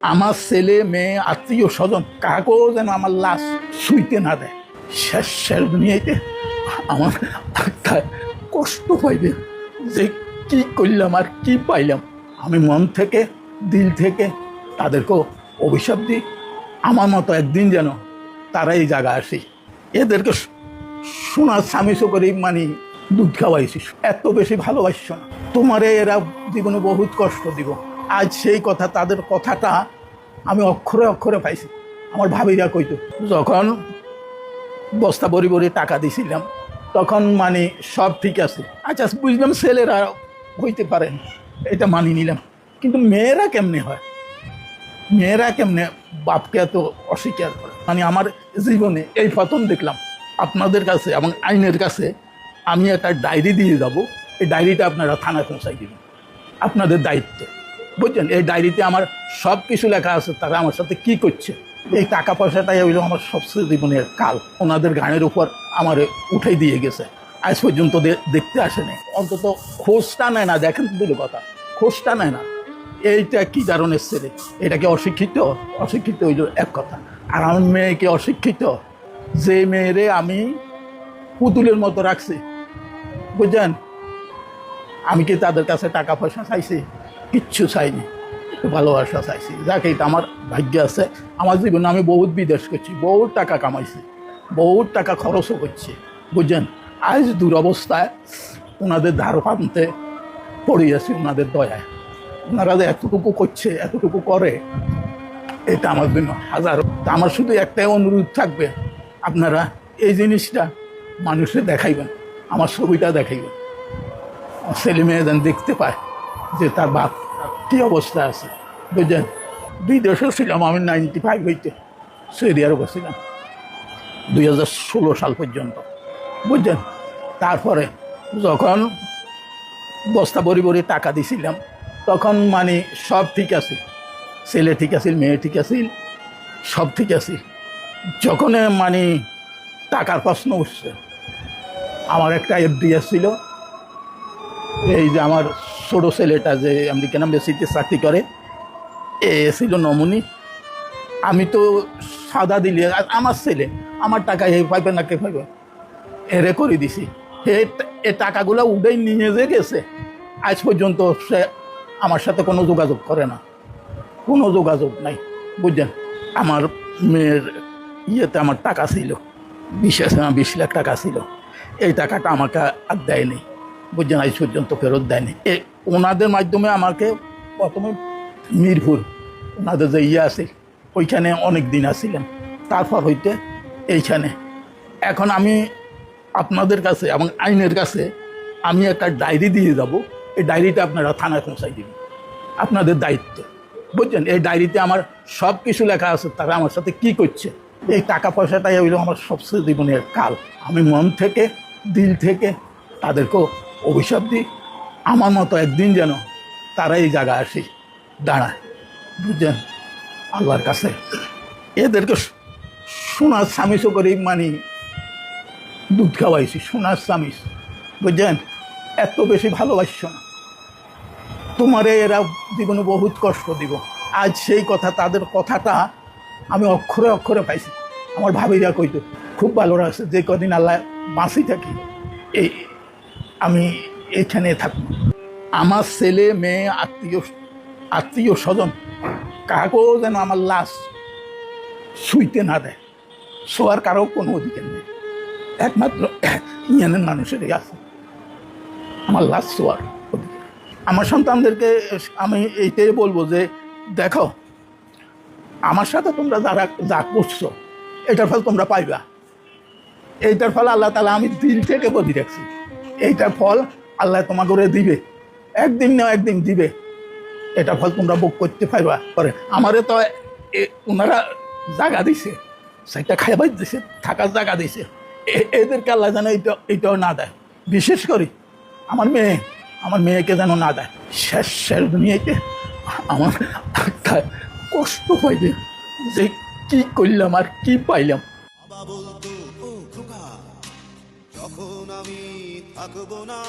আমার ছেলে মেয়ে আত্মীয় স্বজন কাকেও যেন আমার লাশ শুইতে না দেয়। শেষ দুনিয়াতে আমার আত্মায় কষ্ট পাইবে যে কি করলাম আর কি পাইলাম। আমি মন থেকে দিল থেকে তাদেরকেও অভিশাপ দিই, আমার মতো একদিন যেন তারা এই জায়গা আসি। এদেরকে সোনার স্বামী করে মানে দুধ খাওয়াইছি, এত বেশি ভালোবাসছো না তোমারে, এরা জীবনে বহুত কষ্ট দিব। আজ সেই কথা, তাদের কথাটা আমি অক্ষরে অক্ষরে পাইছি। আমার ভাবিরা কইতো যখন বস্তা ভরি ভরি টাকা দিছিলাম তখন মানে সব ঠিক আছে, আচ্ছা বুঝলাম ছেলেরা হইতে পারেন, এটা মানি নিলাম, কিন্তু মেয়েরা কেমনে হয়, মেয়েরা কেমনে বাপকে এত অস্বীকার করে। মানে আমার জীবনে এই প্রথম দেখলাম আপনাদের কাছে এবং আইনের কাছে আমি একটা ডায়েরি দিয়ে যাব, এই ডায়েরিটা আপনারা থানায় পৌঁছাই দিবেন, আপনাদের দায়িত্ব, বুঝছেন। এই ডায়েরিতে আমার সব কিছু লেখা আছে, তারা আমার সাথে কি করছে। এই টাকা পয়সাটাই হইল আমার সবচেয়ে জীবনের কাল। ওনাদের গানের উপর আমার উঠাই দিয়ে গেছে, আজ পর্যন্ত দেখতে আসেনি, অন্তত খোঁজটা নেয় না। দেখেন তো দিল কথা, খোঁজটা নেয় না। এইটা কি ধরনের ছেলে, এটা কি অশিক্ষিত? অশিক্ষিত হইল এক কথা। আর আমার মেয়েকে অশিক্ষিত, যে মেয়েরে আমি পুতুলের মতো রাখছি, বুঝছেন। আমি কি তাদের কাছে টাকা পয়সা চাইছি? কিচ্ছু চাইনি, ভালোবাসা চাইছি। যাকে এটা আমার ভাগ্য আছে। আমার জীবনে আমি বহুত বিদেশ করছি, বহুত টাকা কামাইছি, বহুত টাকা খরচও করছি, বুঝছেন। আজ দুরবস্থায় ওনাদের ধার পানতে পড়ে আছি, ওনাদের দয়ায়। ওনারা যে এতটুকু করছে, এতটুকু করে, এটা আমার জন্য হাজারো। আমার শুধু একটাই অনুরোধ থাকবে, আপনারা এই জিনিসটা মানুষে দেখাইবেন, আমার ছবিটা দেখাইবেন, ছেলে মেয়ে যেন দেখতে পায় যে তার বাপ কী অবস্থা আছে, বুঝলেন। বিদেশে ছিলাম আমি 95 হইতে, সৌদি আরবে ছিলাম 2016 সাল পর্যন্ত, বুঝলেন। তারপরে যখন বস্তা ভরি ভরি টাকা দিছিলাম তখন মানে সব ঠিক আছে, ছেলে ঠিক আছে, মেয়ে ঠিক আছে, সব ঠিক আছে। যখন মানে টাকার প্রশ্ন উঠছে, আমার একটা এফডিএস ছিল, এই যে আমার ছোটো ছেলেটা যে আমেরিকান এম্বাসিতে চাকরি করে, এ ছিল নমুনি। আমি তো সাদা দিলে আমার ছেলে আমার টাকা এ পাইবে না কে পাইবে, এরে করে দিছি। এ টাকাগুলো উঠেই নিয়ে যে গেছে, আজ পর্যন্ত সে আমার সাথে কোনো যোগাযোগ করে না, কোনো যোগাযোগ নাই, বুঝলেন। আমার মেয়ের ইয়েতে আমার টাকা ছিল 20 লাখ টাকা ছিল, এই টাকাটা আমাকে আর দেয়নি, বুঝছেন, আজ পর্যন্ত ফেরত দেয়নি। ওনাদের মাধ্যমে আমাকে প্রথমে মিরপুর ওনাদের যে ইয়ে আছে ওইখানে অনেক দিন আসছিলেন, তারপর হইতে এইখানে। এখন আমি আপনাদের কাছে এবং আইনের কাছে আমি একটা ডায়েরি দিয়ে যাব, এই ডায়েরিটা আপনারা থানায় পৌঁছাই দিবেন, আপনাদের দায়িত্ব, বুঝছেন। এই ডায়েরিতে আমার সব কিছু লেখা আছে, তারা আমার সাথে কি করছে। এই টাকা পয়সাটাই হইল আমার সবচেয়ে জীবনের কাল। আমি মন থেকে দিল থেকে তাদেরকেও অভিশাপ দিই, আমার মতো একদিন যেন তারা এই জায়গা আসি দাঁড়ায়, বুঝছেন, আল্লাহর কাছে। এদেরকে সোনার স্বামী করে মানে দুধ খাওয়াইছি, সোনার স্বামী, বুঝছেন। এত বেশি ভালোবাসছো না তোমারে, এরা জীবনে বহুত কষ্ট দিব। আজ সেই কথা, তাদের কথাটা আমি অক্ষরে অক্ষরে পাইছি। আমার ভাবিরা কইতো খুব ভালো রাখছে, যে কদিন আল্লাহ বাঁচি থাকি এই আমি এইখানে থাকবো। আমার ছেলে মেয়ে আত্মীয় স্বজন কাকেও যেন আমার লাশ শুইতে না দেয়, শোয়ার কারো কোনো অধিকার নেই, একমাত্র ইয়েনের মানুষেরই আছে আমার লাশ শোয়ার অধিকার। আমার সন্তানদেরকে আমি এইটাই বলবো যে দেখো, আমার সাথে তোমরা যারা যা করছো এটার ফল তোমরা পাইবা, এইটার ফল আল্লাহ তাআলা আমি দিল থেকে বলি রাখছি, এইটার ফল আল্লাহ তোমাকে করে দিবে, একদিন না একদিন দিবে, এটা ফল তোমরা ভোগ করতে পারবা। পরে আমারে তো ওনারা জায়গা দিছে, সেটা খাইবার দিছে, থাকার জায়গা দিছে, এদেরকে আল্লাহ যেন এইটাও না দেয়। বিশেষ করে আমার মেয়েকে যেন না দেয়। শেষ দুনিয়াতে আমার আত্মায় কষ্ট পাইবে যে কি করলাম আর কি পাইলাম। বাবা বলতো ও খোকা, যখন আমি থাকবো না